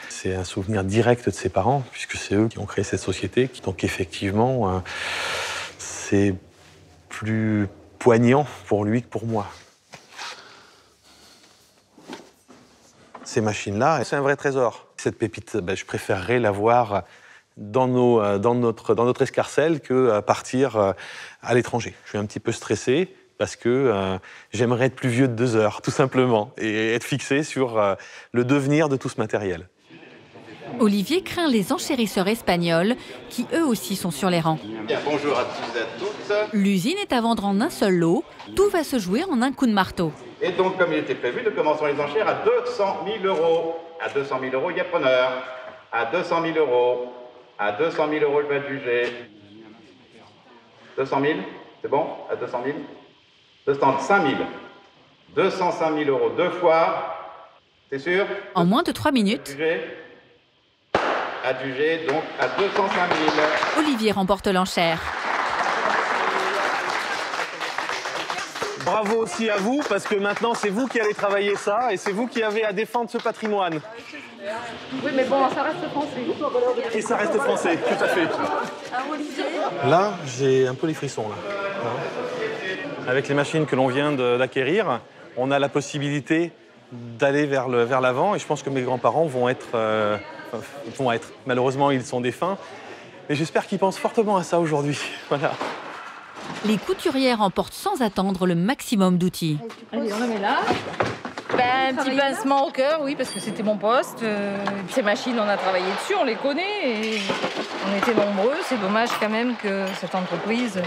c'est un souvenir direct de ses parents, puisque c'est eux qui ont créé cette société. Donc effectivement, c'est plus poignant pour lui que pour moi. Ces machines-là, c'est un vrai trésor. Cette pépite, je préférerais l'avoir dans notre escarcelle que partir à l'étranger. Je suis un petit peu stressé parce que j'aimerais être plus vieux de 2 heures, tout simplement, et être fixé sur le devenir de tout ce matériel. Olivier craint les enchérisseurs espagnols qui eux aussi sont sur les rangs. Bien, bonjour à tous et à toutes. L'usine est à vendre en un seul lot. Tout va se jouer en un coup de marteau. Et donc, comme il était prévu, nous commençons les enchères à 200 000 €. À 200 000 €, il y a preneur. À 200 000 €. À 200 000 €, je vais être jugé. 200 000, c'est bon? À 200 000? 205 000. 205 000 € 2 fois. C'est sûr? En moins de 3 minutes. Adjugé, donc à 205 000. Olivier remporte l'enchère. Bravo aussi à vous, parce que maintenant, c'est vous qui allez travailler ça, et c'est vous qui avez à défendre ce patrimoine. Oui, mais bon, ça reste français. Et ça reste français, tout à fait. Là, j'ai un peu les frissons, là. Avec les machines que l'on vient d'acquérir, on a la possibilité d'aller vers l'avant, et je pense que mes grands-parents vont être. Malheureusement, ils sont défunts, mais j'espère qu'ils pensent fortement à ça aujourd'hui. Voilà. Les couturières emportent sans attendre le maximum d'outils. Allez, on le met là. Un petit pincement au cœur, oui, parce que c'était mon poste. Ces machines, on a travaillé dessus, on les connaît, et on était nombreux. C'est dommage quand même que cette entreprise,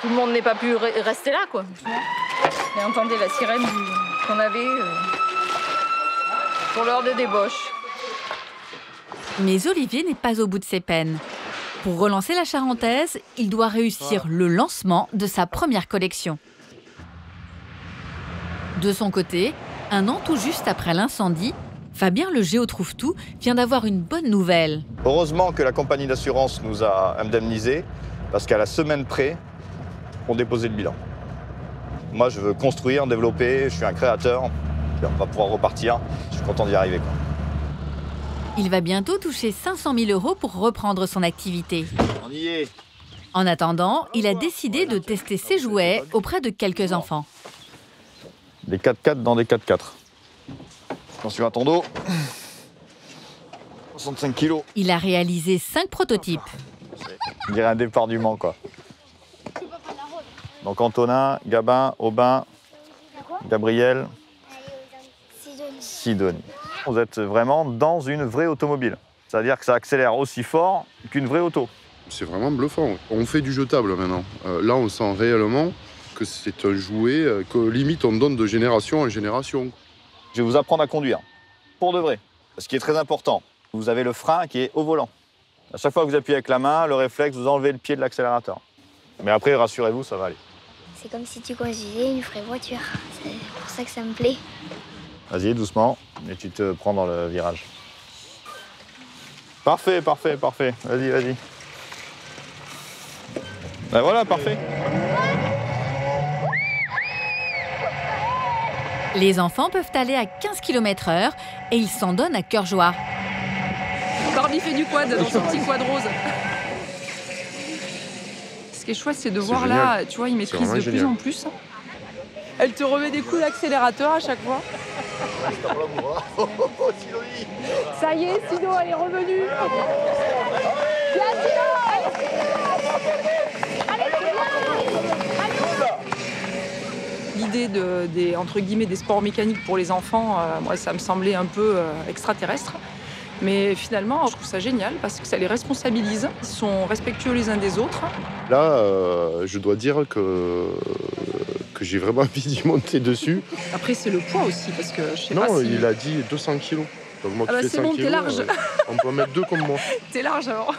tout le monde n'ait pas pu rester là, quoi. Et entendez la sirène qu'on avait pour l'heure de débauche. Mais Olivier n'est pas au bout de ses peines. Pour relancer la Charentaise, il doit réussir le lancement de sa première collection. De son côté, un an tout juste après l'incendie, Fabien le Géotrouve-Tout vient d'avoir une bonne nouvelle. Heureusement que la compagnie d'assurance nous a indemnisés, parce qu'à la semaine près, on déposait le bilan. Moi, je veux construire, développer, je suis un créateur, on va pouvoir repartir, je suis content d'y arriver, quoi. Il va bientôt toucher 500 000 € pour reprendre son activité. On y est. En attendant, il a décidé de tester ses jouets auprès de quelques enfants. Des 4x4 dans des 4x4. Attention à ton dos. 65 kilos. Il a réalisé 5 prototypes. On dirait un départ du Mans, quoi. Donc Antonin, Gabin, Aubin, Gabriel, Sidonie. Vous êtes vraiment dans une vraie automobile. C'est-à-dire que ça accélère aussi fort qu'une vraie auto. C'est vraiment bluffant. On fait du jetable maintenant. Là, on sent réellement que c'est un jouet que limite on donne de génération en génération. Je vais vous apprendre à conduire, pour de vrai. Ce qui est très important, vous avez le frein qui est au volant. À chaque fois que vous appuyez avec la main, le réflexe, vous enlevez le pied de l'accélérateur. Mais après, rassurez-vous, ça va aller. C'est comme si tu conduisais une vraie voiture. C'est pour ça que ça me plaît. Vas-y, doucement, et tu te prends dans le virage. Parfait, parfait, parfait. Vas-y, vas-y. Ben voilà, parfait. Les enfants peuvent aller à 15 km/h et ils s'en donnent à cœur joie. Corby fait du quad dans son petit quad rose. Ce qui est chouette, c'est de voir génial. là, tu vois, il maîtrise de plus en plus. Elle te remet des coups d'accélérateur à chaque fois. Ça y est, Sido, elle est revenue. L'idée des entre guillemets des sports mécaniques pour les enfants, moi, ça me semblait un peu extraterrestre. Mais finalement, je trouve ça génial parce que ça les responsabilise. Ils sont respectueux les uns des autres. Là, je dois dire que j'ai vraiment envie d'y monter dessus. Après, c'est le poids aussi, parce que je sais non, pas si... il a dit 200 kilos. Donc moi, Ah bah qui fais c'est 100 bon, kilos, t'es large. On peut en mettre 2 comme moi. T'es large alors.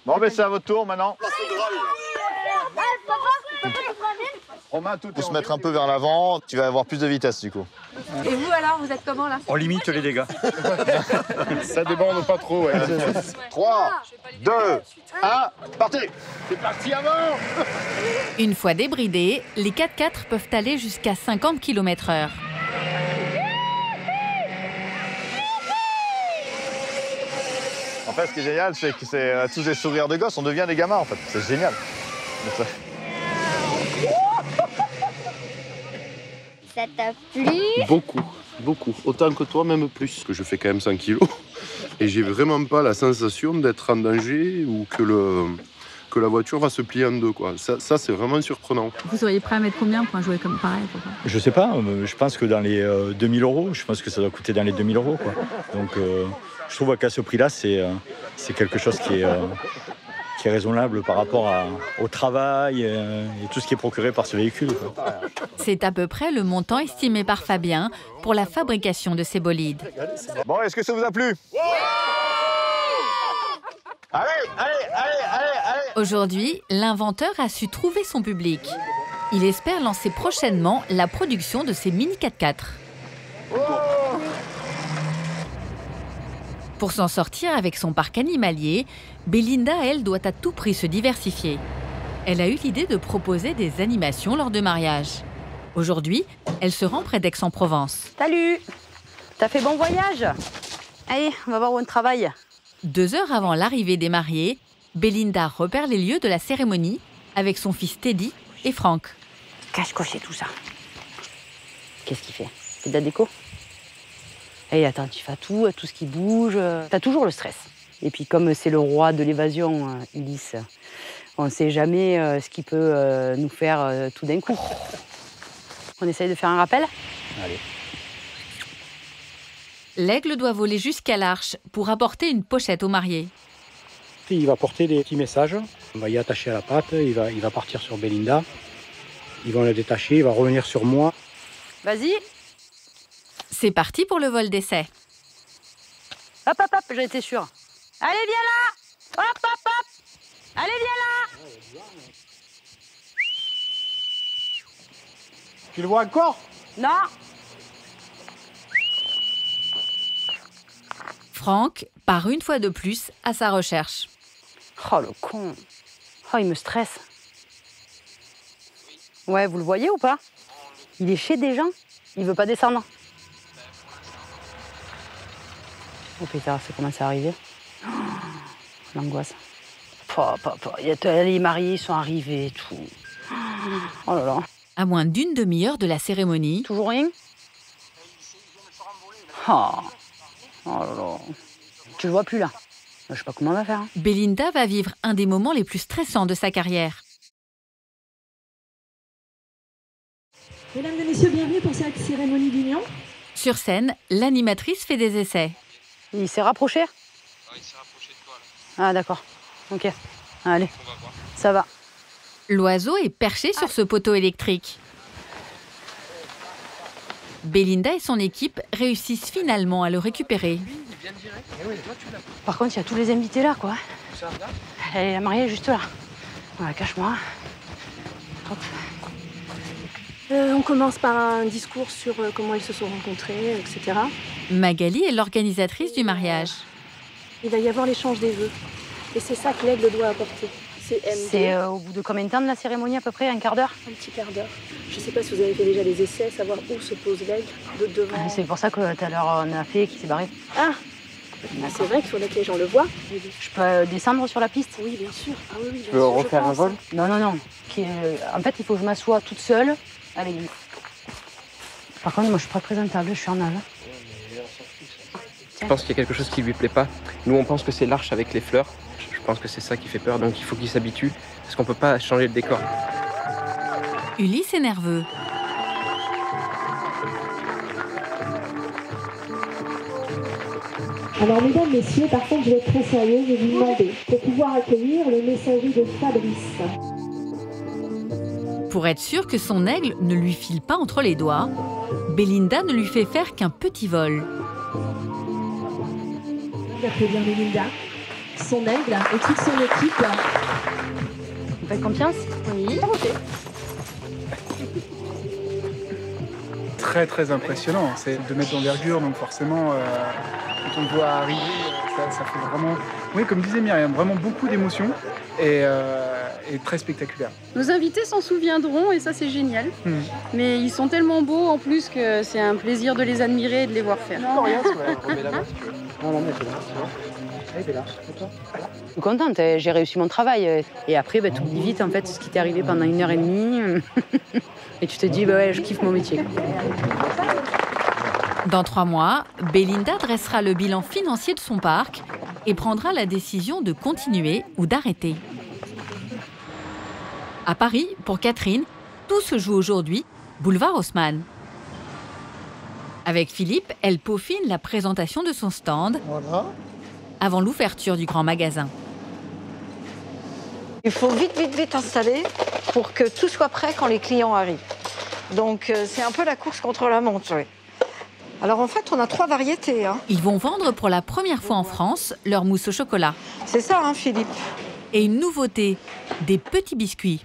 Bon, ben c'est à votre tour maintenant. Faut se mettre un peu vers l'avant, tu vas avoir plus de vitesse du coup. Et vous alors, vous êtes comment là? On limite les dégâts. Ça déborde pas trop, ouais. 3, 2, 1, partez! C'est parti avant! Une fois débridés, les 4x4 peuvent aller jusqu'à 50 km/h. En fait, ce qui est génial, c'est que c'est tous des sourires de gosses, on devient des gamins en fait. C'est génial. Ça t'a plu? Beaucoup. Autant que toi, même plus. Parce que je fais quand même 100 kilos. Et j'ai vraiment pas la sensation d'être en danger ou que la voiture va se plier en deux, quoi. Ça c'est vraiment surprenant. Vous seriez prêt à mettre combien pour un jouet comme pareil? Je sais pas, je pense que dans les 2000 €, je pense que ça doit coûter dans les 2000 €, quoi. Donc je trouve qu'à ce prix-là, c'est quelque chose qui est raisonnable par rapport au travail et tout ce qui est procuré par ce véhicule, quoi. C'est à peu près le montant estimé par Fabien pour la fabrication de ces bolides. Bon, est-ce que ça vous a plu? Allez! Aujourd'hui, l'inventeur a su trouver son public. Il espère lancer prochainement la production de ces mini 4x4. Pour s'en sortir avec son parc animalier, Belinda, elle, doit à tout prix se diversifier. Elle a eu l'idée de proposer des animations lors de mariages. Aujourd'hui, elle se rend près d'Aix-en-Provence. Salut! T'as fait bon voyage? Allez, on va voir où on travaille. 2 heures avant l'arrivée des mariés, Belinda repère les lieux de la cérémonie avec son fils Teddy et Franck. Cache-cocher tout ça. Qu'est-ce qu'il fait? C'est de la déco? Et attentif à tout ce qui bouge. T'as toujours le stress. Et puis comme c'est le roi de l'évasion, Ulysse, on ne sait jamais ce qu'il peut nous faire tout d'un coup. On essaye de faire un rappel? Allez. L'aigle doit voler jusqu'à l'Arche pour apporter une pochette aux mariés. Il va porter des petits messages, on va y attacher à la patte, il va partir sur Belinda, ils vont le détacher, il va revenir sur moi. Vas-y. C'est parti pour le vol d'essai. Hop, j'en étais sûre. Allez, viens là! Hop! Allez, viens là! Tu le vois encore? Non! Franck part une fois de plus à sa recherche. Oh, le con! Oh, il me stresse. Ouais, vous le voyez ou pas? Il est chez des gens, il veut pas descendre. Oh putain, ça commence à arriver. Oh, l'angoisse. Les mariés sont arrivés et tout. Oh là là. À moins d'une demi-heure de la cérémonie. Toujours rien? Oh là là. Tu le vois plus là. Je sais pas comment on va faire. Hein. Belinda va vivre un des moments les plus stressants de sa carrière. Mesdames et messieurs, bienvenue pour cette cérémonie d'union. Sur scène, l'animatrice fait des essais. Il s'est rapproché? Il s'est rapproché de toi là. Ah d'accord. Ok. Allez. Ça va. L'oiseau est perché sur ce poteau électrique. Belinda et son équipe réussissent finalement à le récupérer. Par contre, il y a tous les invités là, quoi. Et la mariée est juste là. Voilà, cache-moi. On commence par un discours sur comment ils se sont rencontrés, etc. Magali est l'organisatrice du mariage. Il va y avoir l'échange des vœux. Et c'est ça que l'aigle doit apporter. C'est au bout de combien de temps de la cérémonie à peu près? Un quart d'heure? Un petit quart d'heure. Je ne sais pas si vous avez fait déjà des essais, savoir où se pose l'aigle, de devant. C'est pour ça que tout à l'heure on a fait qui s'est barré. Ah, c'est vrai qu'il faudrait que les gens le voient. Je peux descendre sur la piste? Oui, bien sûr. Ah, oui, bien tu peux refaire un vol? Non. En fait, il faut que je m'assoie toute seule avec lui. Par contre, moi je suis pas présentable, je suis en nage. Je pense qu'il y a quelque chose qui lui plaît pas. Nous, on pense que c'est l'arche avec les fleurs. Je pense que c'est ça qui fait peur, donc il faut qu'il s'habitue, parce qu'on peut pas changer le décor. Ulysse est nerveux. Alors, mesdames, messieurs, par contre, je vais être très sérieuse et vous demander pour pouvoir accueillir le messager de Fabrice. Pour être sûr que son aigle ne lui file pas entre les doigts, Belinda ne lui fait faire qu'un petit vol. D'applaudir Belinda, son aigle et toute son équipe. Vous faites confiance? Oui. très très impressionnant. C'est 2 mètres d'envergure, donc forcément, quand on le voit arriver, ça fait vraiment, oui, comme disait Myriam, vraiment beaucoup d'émotions et très spectaculaire. Nos invités s'en souviendront et ça c'est génial. Mais ils sont tellement beaux en plus que c'est un plaisir de les admirer et de les voir faire. Non, regarde, remets la main si tu veux. Non, mais c'est là, tu vois. Elle est là, toi. Je suis contente, j'ai réussi mon travail. Et après, tu oublies vite en fait ce qui t'est arrivé pendant 1h30. Et tu te dis, ouais, je kiffe mon métier. Dans 3 mois, Belinda dressera le bilan financier de son parc et prendra la décision de continuer ou d'arrêter. À Paris, pour Catherine, tout se joue aujourd'hui, boulevard Haussmann. Avec Philippe, elle peaufine la présentation de son stand avant l'ouverture du grand magasin. Il faut vite installer pour que tout soit prêt quand les clients arrivent. Donc c'est un peu la course contre la montre. Oui. Alors en fait, on a 3 variétés. Ils vont vendre pour la première fois en France leur mousse au chocolat. C'est ça, Philippe. Et une nouveauté, des petits biscuits.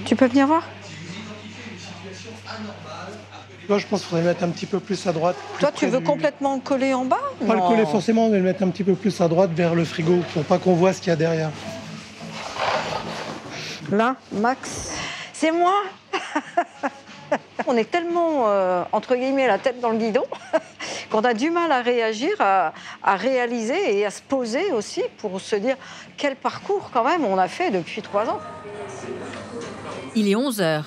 Tu peux venir voir? Moi, je pense qu'il faudrait le mettre un petit peu plus à droite. Toi, tu veux complètement coller en bas? Pas le coller forcément, mais le mettre un petit peu plus à droite vers le frigo pour pas qu'on voit ce qu'il y a derrière. Là, Max, c'est moi. On est tellement, entre guillemets, la tête dans le guidon qu'on a du mal à réagir, à réaliser et à se poser aussi pour se dire quel parcours quand même on a fait depuis 3 ans. Il est 11h.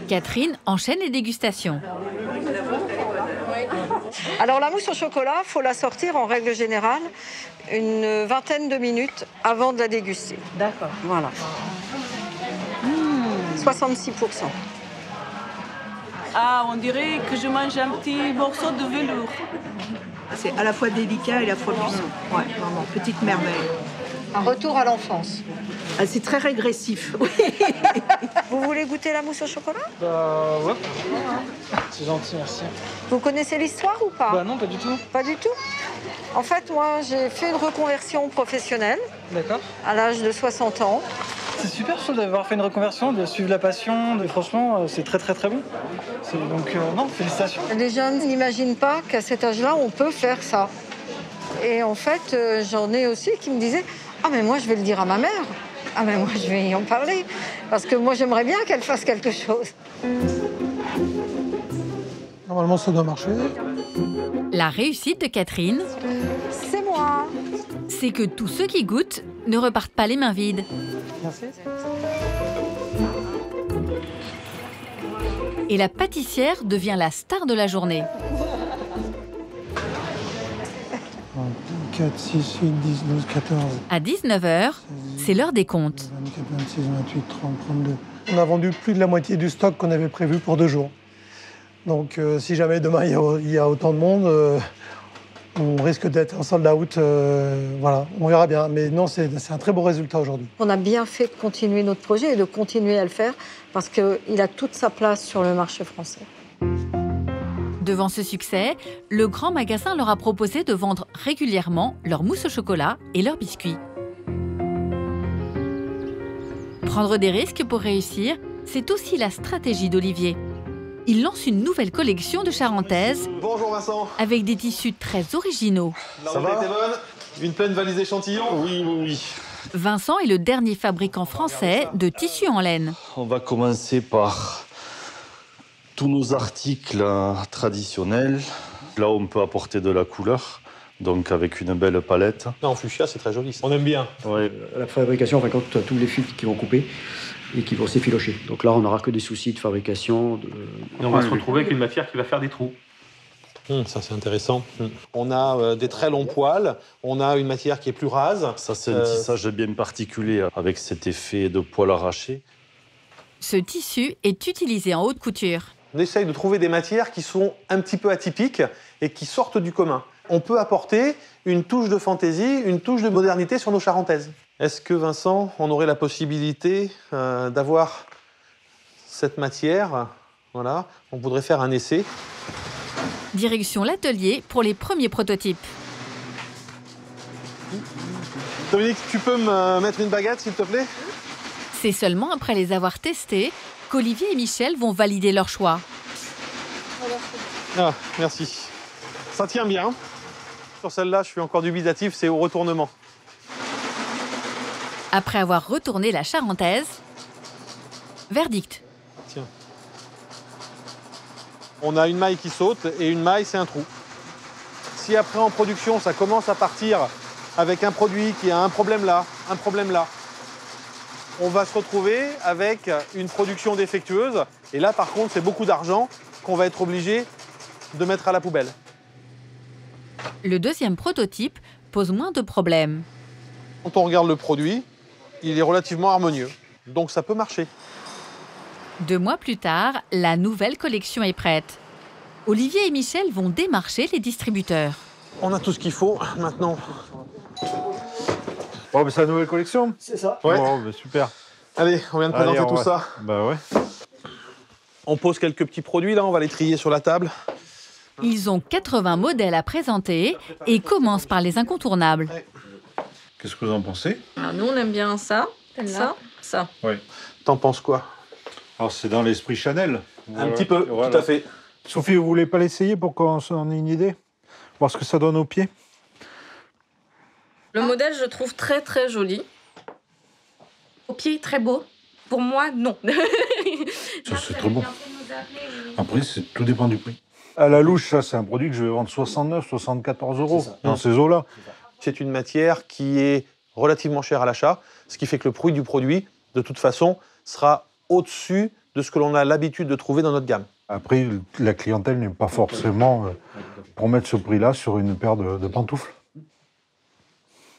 Catherine enchaîne les dégustations. Alors la mousse au chocolat, il faut la sortir en règle générale une vingtaine de minutes avant de la déguster. D'accord. Voilà. 66%. Ah, on dirait que je mange un petit morceau de velours. C'est à la fois délicat et à la fois puissant. Ouais, vraiment, petite merveille. Un retour à l'enfance. Ah, c'est très régressif. Vous voulez goûter la mousse au chocolat? Ouais. C'est gentil, merci. Vous connaissez l'histoire ou pas? Non, pas du tout. Pas du tout? En fait, moi, j'ai fait une reconversion professionnelle. D'accord. À l'âge de 60 ans. C'est super chaud d'avoir fait une reconversion, de suivre la passion, franchement, c'est très très très bon. Donc, non, félicitations. Les jeunes n'imaginent pas qu'à cet âge-là, on peut faire ça. Et en fait, j'en ai aussi qui me disaient « Ah, mais moi, je vais le dire à ma mère. Ah, mais moi, je vais y en parler. Parce que moi, j'aimerais bien qu'elle fasse quelque chose. » Normalement, ça doit marcher. La réussite de Catherine, c'est moi. C'est que tous ceux qui goûtent ne repartent pas les mains vides. Merci. Et la pâtissière devient la star de la journée. 4, 6, 8, 10, 12, 14. À 19h, c'est l'heure des comptes. 24, 26, 28, 30, 32. On a vendu plus de la moitié du stock qu'on avait prévu pour 2 jours. Donc si jamais demain il y a autant de monde, on risque d'être en sold out. Voilà, on verra bien. Mais non, c'est un très beau résultat aujourd'hui. On a bien fait de continuer notre projet et de continuer à le faire parce qu'il a toute sa place sur le marché français. Devant ce succès, le grand magasin leur a proposé de vendre régulièrement leur mousse au chocolat et leurs biscuits. Prendre des risques pour réussir, c'est aussi la stratégie d'Olivier. Il lance une nouvelle collection de charentaises. Bonjour Vincent. Avec des tissus très originaux. Ça va? Était bonne? Une pleine valise d'échantillons? Oui. Vincent est le dernier fabricant français de tissus en laine. On va commencer par tous nos articles traditionnels. Là, on peut apporter de la couleur, donc avec une belle palette. En fuchsia, c'est très joli. Ça. On aime bien. Ouais. La fabrication, enfin, quand tu as tous les fils qui vont couper et qui vont s'effilocher. Donc là, on n'aura que des soucis de fabrication. Et on va se retrouver avec une matière qui va faire des trous. Ça, c'est intéressant. On a des très longs poils, on a une matière qui est plus rase. Ça, c'est un tissage bien particulier, avec cet effet de poil arraché. Ce tissu est utilisé en haute couture. On essaye de trouver des matières qui sont un petit peu atypiques et qui sortent du commun. On peut apporter une touche de fantaisie, une touche de modernité sur nos charentaises. Est-ce que, Vincent, on aurait la possibilité d'avoir cette matière? Voilà, on voudrait faire un essai. Direction l'atelier pour les premiers prototypes. Dominique, tu peux me mettre une baguette, s'il te plaît? C'est seulement après les avoir testés qu'Olivier et Michel vont valider leur choix. Ah, merci. Ça tient bien. Sur celle-là, je suis encore dubitatif, c'est au retournement. Après avoir retourné la charentaise, verdict. Tiens. On a une maille qui saute et une maille, c'est un trou. Si après en production, ça commence à partir avec un produit qui a un problème là, on va se retrouver avec une production défectueuse. Et là, par contre, c'est beaucoup d'argent qu'on va être obligé de mettre à la poubelle. Le deuxième prototype pose moins de problèmes. Quand on regarde le produit, il est relativement harmonieux. Donc ça peut marcher. 2 mois plus tard, la nouvelle collection est prête. Olivier et Michel vont démarcher les distributeurs. On a tout ce qu'il faut maintenant. Bon, c'est la nouvelle collection. C'est ça. Ouais. Bon, super. Allez, on vient de présenter tout ça. Bah ouais. On pose quelques petits produits là, on va les trier sur la table. Ils ont 80 modèles à présenter et commencent par les incontournables. Qu'est-ce que vous en pensez? Alors nous, on aime bien ça, ça. Oui. T'en penses quoi? Alors, c'est dans l'esprit Chanel. Un petit peu, voilà. Tout à fait. Sophie, vous voulez pas l'essayer pour qu'on en ait une idée? Voir ce que ça donne aux pieds? Le modèle, je trouve très très joli. Au pied, très beau. Pour moi, non. Ça, c'est très bon. Après, tout dépend du prix. À la louche, ça, c'est un produit que je vais vendre 69, 74 euros dans ces eaux-là. C'est une matière qui est relativement chère à l'achat, ce qui fait que le prix du produit, de toute façon, sera au-dessus de ce que l'on a l'habitude de trouver dans notre gamme. Après, la clientèle n'est pas forcément pour mettre ce prix-là sur une paire de pantoufles.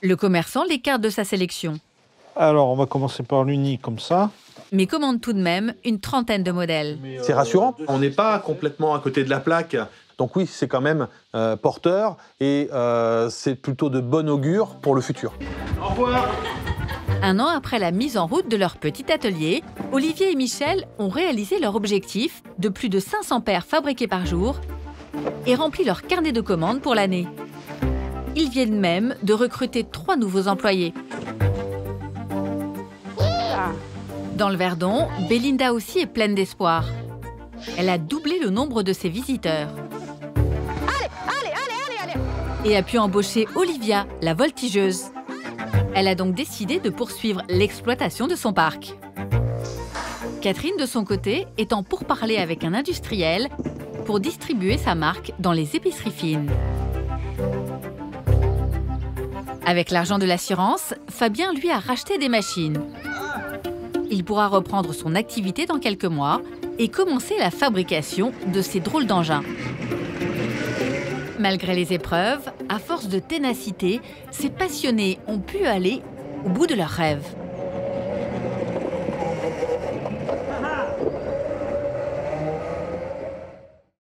Le commerçant l'écarte de sa sélection. Alors, on va commencer par l'uni comme ça. Mais commande tout de même une trentaine de modèles. C'est rassurant, on n'est pas complètement à côté de la plaque. Donc oui, c'est quand même porteur et c'est plutôt de bon augure pour le futur. Au revoir. 1 an après la mise en route de leur petit atelier, Olivier et Michel ont réalisé leur objectif de plus de 500 paires fabriquées par jour et rempli leur carnet de commandes pour l'année. Ils viennent même de recruter 3 nouveaux employés. Dans le Verdon, Belinda aussi est pleine d'espoir. Elle a doublé le nombre de ses visiteurs. Et a pu embaucher Olivia, la voltigeuse. Elle a donc décidé de poursuivre l'exploitation de son parc. Catherine, de son côté, est en pourparlers avec un industriel pour distribuer sa marque dans les épiceries fines. Avec l'argent de l'assurance, Fabien lui a racheté des machines. Il pourra reprendre son activité dans quelques mois et commencer la fabrication de ces drôles d'engins. Malgré les épreuves, à force de ténacité, ces passionnés ont pu aller au bout de leurs rêves.